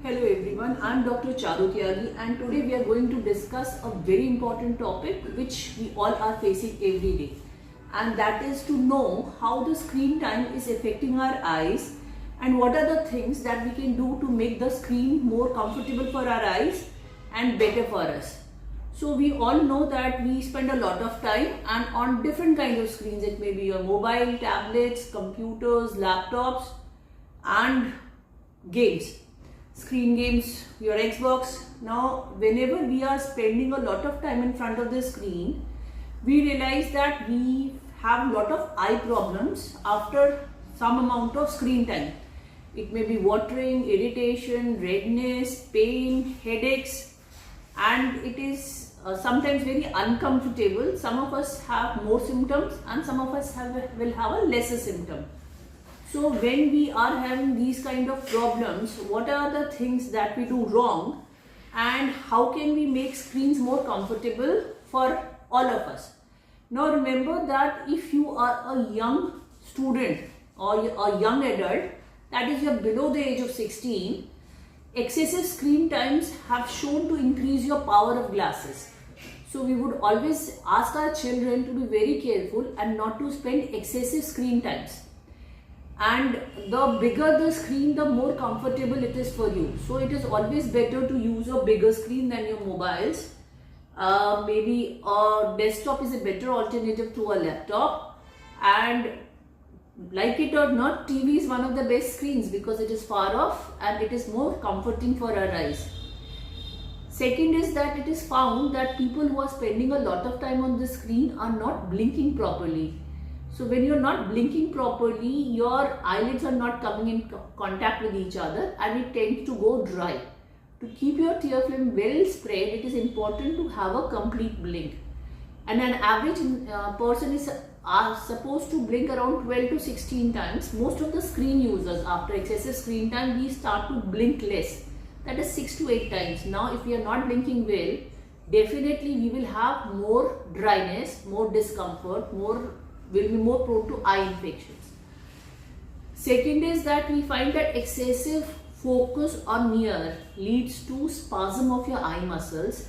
Hello everyone, I am Dr. Charu Tyagi and today we are going to discuss a very important topic which we all are facing every day, and that is to know how the screen time is affecting our eyes and what are the things that we can do to make the screen more comfortable for our eyes and better for us. So we all know that we spend a lot of time and on different kinds of screens. It may be your mobile, tablets, computers, laptops and games, screen games, your Xbox. Now whenever we are spending a lot of time in front of the screen, we realize that we have a lot of eye problems after some amount of screen time. It may be watering, irritation, redness, pain, headaches, and it is sometimes very uncomfortable. Some of us have more symptoms and some of us will have a lesser symptom. So when we are having these kind of problems, what are the things that we do wrong and how can we make screens more comfortable for all of us? Now remember that if you are a young student or a young adult, that is, you're below the age of 16, excessive screen times have shown to increase your power of glasses. So we would always ask our children to be very careful and not to spend excessive screen times. And the bigger the screen, the more comfortable it is for you. So it is always better to use a bigger screen than your mobiles. Maybe a desktop is a better alternative to a laptop. And like it or not, TV is one of the best screens because it is far off and it is more comforting for our eyes. Second is that it is found that people who are spending a lot of time on the screen are not blinking properly. So when you're not blinking properly, your eyelids are not coming in contact with each other and it tends to go dry. To keep your tear film well spread, it is important to have a complete blink. And an average person is supposed to blink around 12 to 16 times. Most of the screen users, after excessive screen time, we start to blink less. That is 6 to 8 times. Now if we are not blinking well, definitely we will have more dryness, more discomfort, will be more prone to eye infections. Second is that we find that excessive focus or near leads to spasm of your eye muscles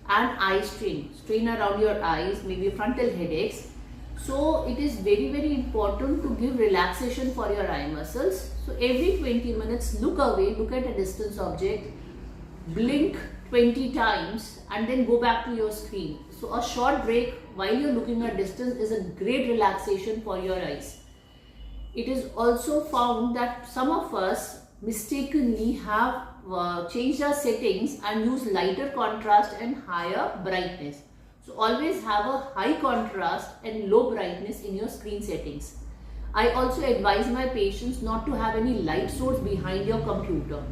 and eye strain around your eyes, maybe frontal headaches. So it is very, very important to give relaxation for your eye muscles. So every 20 minutes, look away, look at a distant object, blink 20 times and then go back to your screen. So a short break while you're looking at distance is a great relaxation for your eyes. It is also found that some of us mistakenly have changed our settings and use lighter contrast and higher brightness. So always have a high contrast and low brightness in your screen settings. I also advise my patients not to have any light source behind your computer.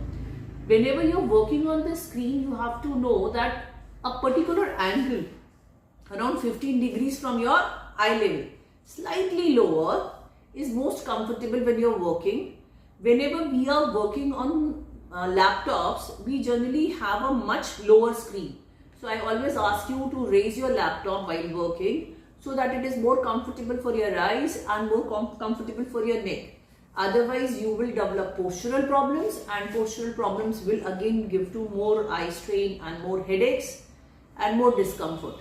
Whenever you're working on the screen, you have to know that a particular angle around 15 degrees from your eye level, slightly lower, is most comfortable when you're working. Whenever we are working on laptops, we generally have a much lower screen. So I always ask you to raise your laptop while working so that it is more comfortable for your eyes and more comfortable for your neck. Otherwise, you will develop postural problems, and postural problems will again give to more eye strain and more headaches and more discomfort.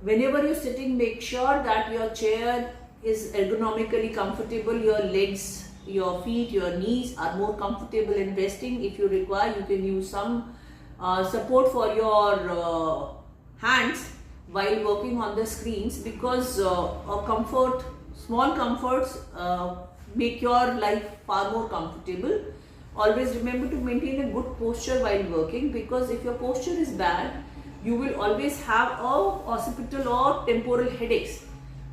Whenever you're sitting, make sure that your chair is ergonomically comfortable, your legs, your feet, your knees are more comfortable in resting. If you require, you can use some support for your hands while working on the screens, because small comforts make your life far more comfortable. Always remember to maintain a good posture while working, because if your posture is bad, you will always have occipital or temporal headaches.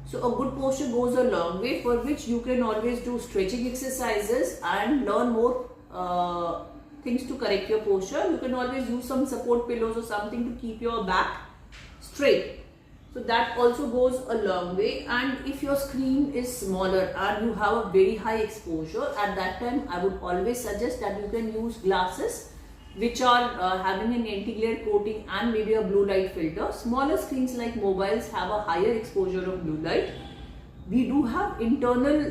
So a good posture goes a long way, for which you can always do stretching exercises and learn more things to correct your posture. You can always use some support pillows or something to keep your back straight. So that also goes a long way. And if your screen is smaller and you have a very high exposure, at that time I would always suggest that you can use glasses which are having an anti-glare coating and maybe a blue light filter. Smaller screens like mobiles have a higher exposure of blue light. We do have internal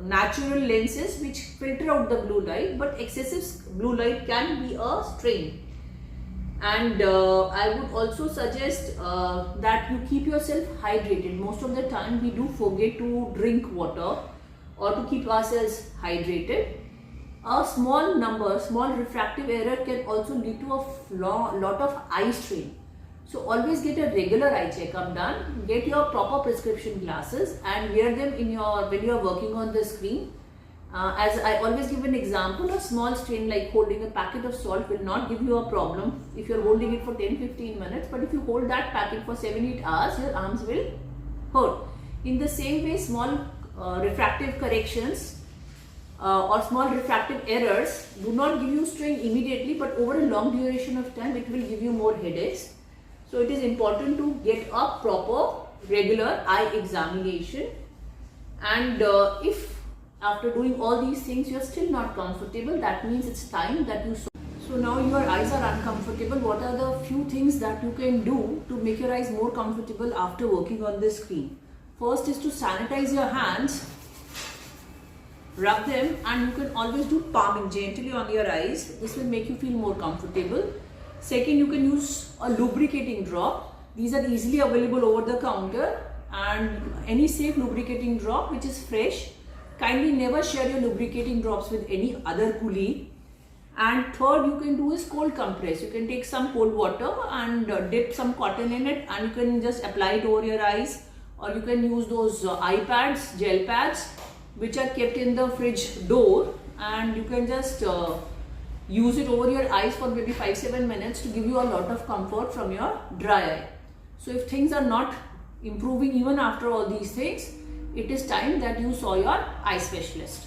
natural lenses which filter out the blue light, but excessive blue light can be a strain. And I would also suggest that you keep yourself hydrated. Most of the time we do forget to drink water or to keep ourselves hydrated. A small refractive error can also lead to a lot of eye strain. So always get a regular eye checkup done, get your proper prescription glasses and wear them when you are working on the screen. As I always give an example, a small strain like holding a packet of salt will not give you a problem if you are holding it for 10-15 minutes, but if you hold that packet for 7-8 hours, your arms will hurt. In the same way, small refractive corrections or small refractive errors do not give you strain immediately, but over a long duration of time it will give you more headaches. So it is important to get a proper regular eye examination, and if after doing all these things you are still not comfortable, that means it's time that you so now your eyes are uncomfortable. What are the few things that you can do to make your eyes more comfortable after working on the screen? First is to sanitize your hands, rub them, and you can always do palming gently on your eyes. This will make you feel more comfortable. Second, you can use a lubricating drop. These are easily available over the counter, and any safe lubricating drop which is fresh. Kindly never share your lubricating drops with any other colleague. And third, you can do is cold compress. You can take some cold water and dip some cotton in it, and you can just apply it over your eyes, or you can use those eye pads, gel pads, which are kept in the fridge door, and you can just use it over your eyes for maybe 5-7 minutes to give you a lot of comfort from your dry eye. So if things are not improving even after all these things, it is time that you saw your eye specialist.